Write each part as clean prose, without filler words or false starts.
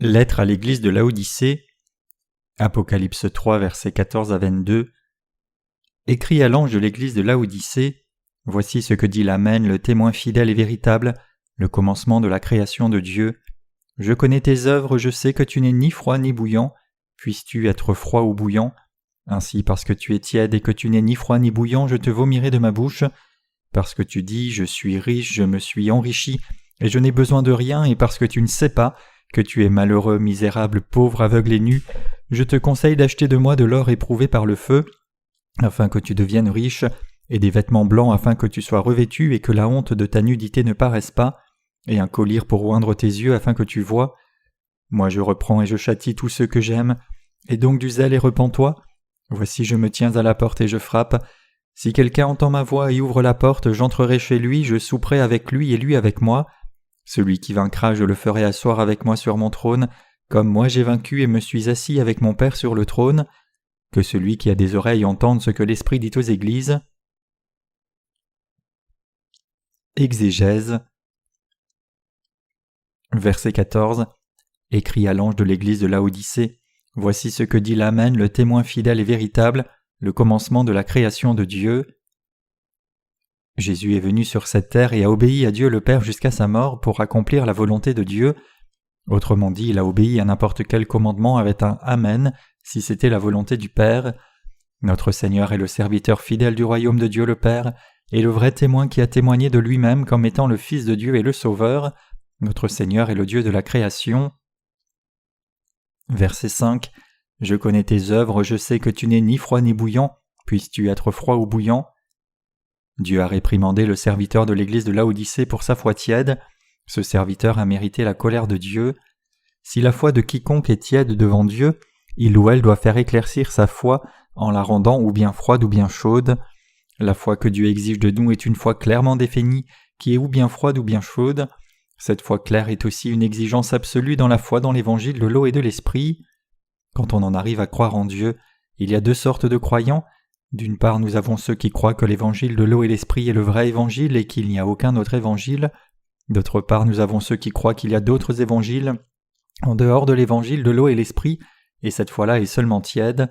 Lettre à l'église de Laodicée, Apocalypse 3, versets 14 à 22. Écrit à l'ange de l'église de Laodicée, voici ce que dit l'Amen, le témoin fidèle et véritable, le commencement de la création de Dieu. Je connais tes œuvres, je sais que tu n'es ni froid ni bouillant. Puisses-tu être froid ou bouillant? Ainsi, parce que tu es tiède et que tu n'es ni froid ni bouillant, je te vomirai de ma bouche. Parce que tu dis, je suis riche, je me suis enrichi, et je n'ai besoin de rien, et parce que tu ne sais pas que tu es malheureux, misérable, pauvre, aveugle et nu, je te conseille d'acheter de moi de l'or éprouvé par le feu, afin que tu deviennes riche, et des vêtements blancs afin que tu sois revêtu et que la honte de ta nudité ne paraisse pas, et un collier pour oindre tes yeux afin que tu vois. Moi je reprends et je châtie tous ceux que j'aime, et donc du zèle et repens-toi. Voici je me tiens à la porte et je frappe. Si quelqu'un entend ma voix et ouvre la porte, j'entrerai chez lui, je souperai avec lui et lui avec moi. Celui qui vaincra, je le ferai asseoir avec moi sur mon trône, comme moi j'ai vaincu et me suis assis avec mon Père sur le trône. Que celui qui a des oreilles entende ce que l'Esprit dit aux églises. Exégèse. Verset 14. Écrit à l'ange de l'église de Laodicée, voici ce que dit l'Amen, le témoin fidèle et véritable, le commencement de la création de Dieu. Jésus est venu sur cette terre et a obéi à Dieu le Père jusqu'à sa mort pour accomplir la volonté de Dieu. Autrement dit, il a obéi à n'importe quel commandement avec un Amen, si c'était la volonté du Père. Notre Seigneur est le serviteur fidèle du royaume de Dieu le Père, et le vrai témoin qui a témoigné de lui-même comme étant le Fils de Dieu et le Sauveur. Notre Seigneur est le Dieu de la création. Verset 5. Je connais tes œuvres, je sais que tu n'es ni froid ni bouillant, puisses-tu être froid ou bouillant? Dieu a réprimandé le serviteur de l'église de Laodicée pour sa foi tiède. Ce serviteur a mérité la colère de Dieu. Si la foi de quiconque est tiède devant Dieu, il ou elle doit faire éclaircir sa foi en la rendant ou bien froide ou bien chaude. La foi que Dieu exige de nous est une foi clairement définie, qui est ou bien froide ou bien chaude. Cette foi claire est aussi une exigence absolue dans la foi dans l'évangile de l'eau et de l'esprit. Quand on en arrive à croire en Dieu, il y a deux sortes de croyants. D'une part, nous avons ceux qui croient que l'évangile de l'eau et l'esprit est le vrai évangile et qu'il n'y a aucun autre évangile. D'autre part, nous avons ceux qui croient qu'il y a d'autres évangiles en dehors de l'évangile de l'eau et l'esprit, et cette foi-là est seulement tiède.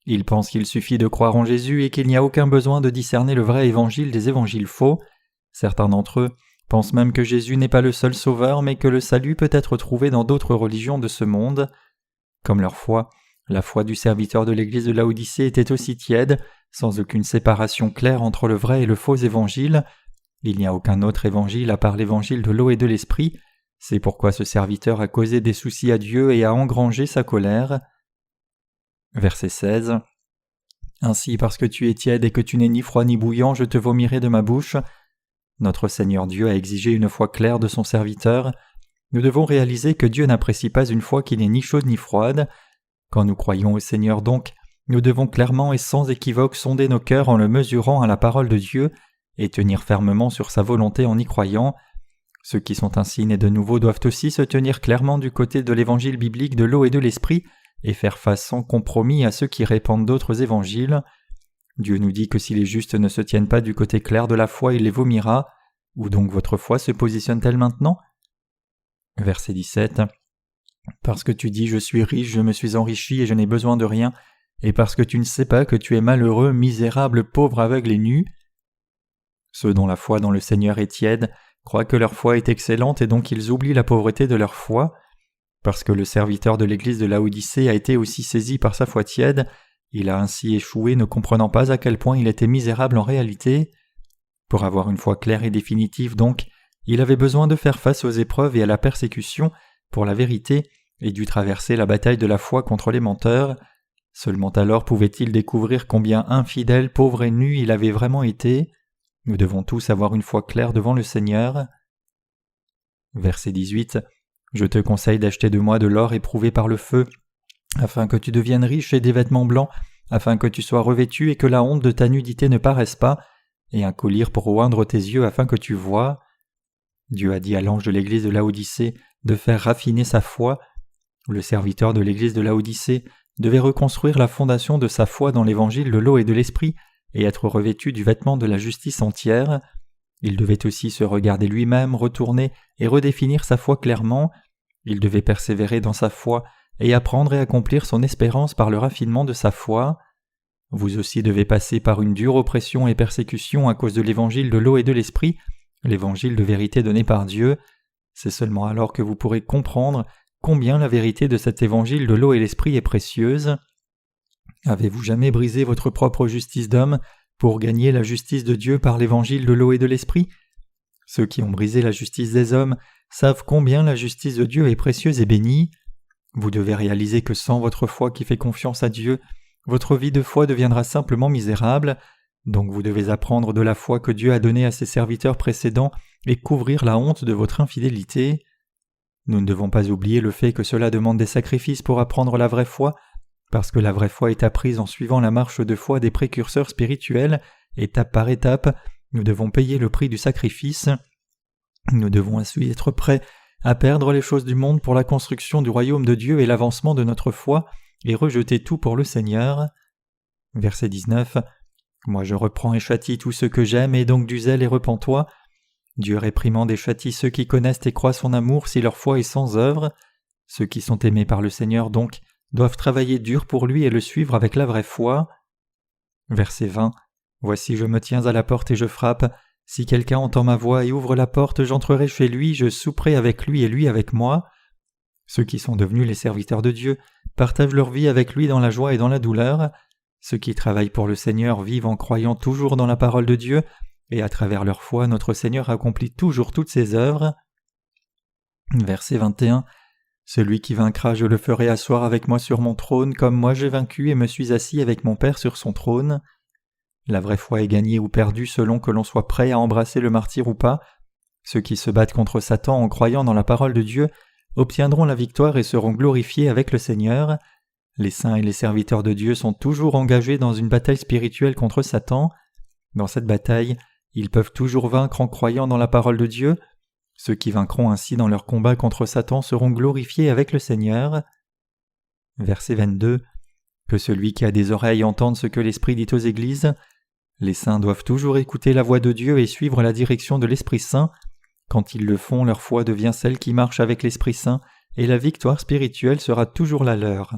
Ils pensent qu'il suffit de croire en Jésus et qu'il n'y a aucun besoin de discerner le vrai évangile des évangiles faux. Certains d'entre eux pensent même que Jésus n'est pas le seul sauveur, mais que le salut peut être trouvé dans d'autres religions de ce monde. Comme leur foi, la foi du serviteur de l'église de Laodicée était aussi tiède, sans aucune séparation claire entre le vrai et le faux évangile. Il n'y a aucun autre évangile à part l'évangile de l'eau et de l'esprit. C'est pourquoi ce serviteur a causé des soucis à Dieu et a engrangé sa colère. Verset 16. Ainsi, parce que tu es tiède et que tu n'es ni froid ni bouillant, je te vomirai de ma bouche. Notre Seigneur Dieu a exigé une foi claire de son serviteur. Nous devons réaliser que Dieu n'apprécie pas une foi qui n'est ni chaude ni froide. Quand nous croyons au Seigneur donc, nous devons clairement et sans équivoque sonder nos cœurs en le mesurant à la parole de Dieu et tenir fermement sur sa volonté en y croyant. Ceux qui sont ainsi nés de nouveau doivent aussi se tenir clairement du côté de l'évangile biblique de l'eau et de l'esprit et faire face sans compromis à ceux qui répandent d'autres évangiles. Dieu nous dit que si les justes ne se tiennent pas du côté clair de la foi, il les vomira. Où donc votre foi se positionne-t-elle maintenant? Verset 17. Parce que tu dis « Je suis riche, je me suis enrichi et je n'ai besoin de rien », et parce que tu ne sais pas que tu es malheureux, misérable, pauvre, aveugle et nu. Ceux dont la foi dans le Seigneur est tiède croient que leur foi est excellente et donc ils oublient la pauvreté de leur foi. Parce que le serviteur de l'église de Laodicée a été aussi saisi par sa foi tiède, il a ainsi échoué ne comprenant pas à quel point il était misérable en réalité. Pour avoir une foi claire et définitive donc, il avait besoin de faire face aux épreuves et à la persécution pour la vérité et dut traverser la bataille de la foi contre les menteurs. Seulement alors pouvait-il découvrir combien infidèle, pauvre et nu il avait vraiment été. Nous devons tous avoir une foi claire devant le Seigneur. Verset 18. Je te conseille d'acheter de moi de l'or éprouvé par le feu, afin que tu deviennes riche et des vêtements blancs, afin que tu sois revêtu et que la honte de ta nudité ne paraisse pas, et un collier pour oindre tes yeux afin que tu vois. Dieu a dit à l'ange de l'église de Laodicée de faire raffiner sa foi. Le serviteur de l'église de Laodicée devait reconstruire la fondation de sa foi dans l'évangile de l'eau et de l'esprit et être revêtu du vêtement de la justice entière. Il devait aussi se regarder lui-même, retourner et redéfinir sa foi clairement. Il devait persévérer dans sa foi et apprendre et accomplir son espérance par le raffinement de sa foi. Vous aussi devez passer par une dure oppression et persécution à cause de l'évangile de l'eau et de l'esprit, l'évangile de vérité donné par Dieu. C'est seulement alors que vous pourrez comprendre combien la vérité de cet évangile de l'eau et l'esprit est précieuse. Avez-vous jamais brisé votre propre justice d'homme pour gagner la justice de Dieu par l'évangile de l'eau et de l'esprit? Ceux qui ont brisé la justice des hommes savent combien la justice de Dieu est précieuse et bénie. Vous devez réaliser que sans votre foi qui fait confiance à Dieu, votre vie de foi deviendra simplement misérable. Donc vous devez apprendre de la foi que Dieu a donnée à ses serviteurs précédents et couvrir la honte de votre infidélité. Nous ne devons pas oublier le fait que cela demande des sacrifices pour apprendre la vraie foi, parce que la vraie foi est apprise en suivant la marche de foi des précurseurs spirituels, étape par étape. Nous devons payer le prix du sacrifice. Nous devons ainsi être prêts à perdre les choses du monde pour la construction du royaume de Dieu et l'avancement de notre foi, et rejeter tout pour le Seigneur. Verset 19. Moi je reprends et châtie tous ceux que j'aime, et donc du zèle et repens-toi. Dieu réprimande et châtie ceux qui connaissent et croient son amour si leur foi est sans œuvre. Ceux qui sont aimés par le Seigneur donc doivent travailler dur pour lui et le suivre avec la vraie foi. Verset 20. Voici je me tiens à la porte et je frappe. Si quelqu'un entend ma voix et ouvre la porte, j'entrerai chez lui, je souperai avec lui et lui avec moi. Ceux qui sont devenus les serviteurs de Dieu partagent leur vie avec lui dans la joie et dans la douleur. Ceux qui travaillent pour le Seigneur vivent en croyant toujours dans la parole de Dieu, et à travers leur foi, notre Seigneur accomplit toujours toutes ses œuvres. Verset 21. Celui qui vaincra, je le ferai asseoir avec moi sur mon trône, comme moi j'ai vaincu et me suis assis avec mon Père sur son trône. La vraie foi est gagnée ou perdue selon que l'on soit prêt à embrasser le martyre ou pas. Ceux qui se battent contre Satan en croyant dans la parole de Dieu obtiendront la victoire et seront glorifiés avec le Seigneur. Les saints et les serviteurs de Dieu sont toujours engagés dans une bataille spirituelle contre Satan. Dans cette bataille, ils peuvent toujours vaincre en croyant dans la parole de Dieu. Ceux qui vaincront ainsi dans leur combat contre Satan seront glorifiés avec le Seigneur. Verset 22. Que celui qui a des oreilles entende ce que l'Esprit dit aux églises. Les saints doivent toujours écouter la voix de Dieu et suivre la direction de l'Esprit Saint. Quand ils le font, leur foi devient celle qui marche avec l'Esprit Saint et la victoire spirituelle sera toujours la leur.